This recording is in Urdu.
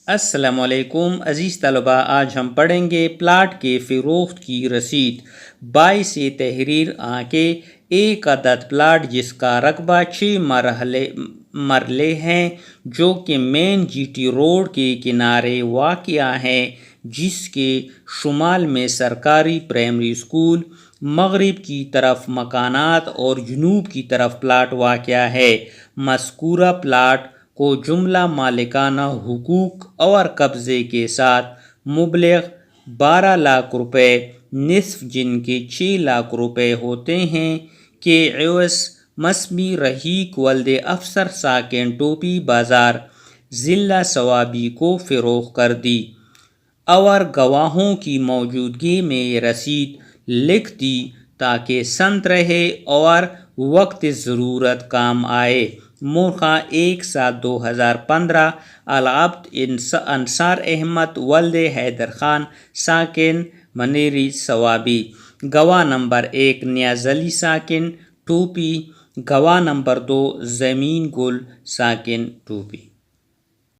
السلام علیکم عزیز طلباء، آج ہم پڑھیں گے پلاٹ کے فروخت کی رسید۔ 22 تحریر کے ایک عدد پلاٹ جس کا رقبہ 6 مرلے ہیں، جو کہ مین جی ٹی روڈ کے کنارے واقع ہے، جس کے شمال میں سرکاری پرائمری اسکول، مغرب کی طرف مکانات اور جنوب کی طرف پلاٹ واقع ہے۔ مذکورہ پلاٹ کو جملہ مالکانہ حقوق اور قبضے کے ساتھ مبلغ 12 لاکھ روپے، نصف جن کے 6 لاکھ روپے ہوتے ہیں، کے عوض مسمی رحیق ولد افسر ساکن ٹوپی بازار ضلع صوابی کو فروخت کر دی، اور گواہوں کی موجودگی میں یہ رسید لکھ دی تاکہ سند رہے اور وقت ضرورت کام آئے۔ مورخہ 1/7/2015 العبد انصار احمد ولد حیدر خان ساکن منیری صوابی۔ گواہ نمبر 1 نیاز علی ساکن ٹوپی۔ گواہ نمبر 2 زمین گل ساکن ٹوپی۔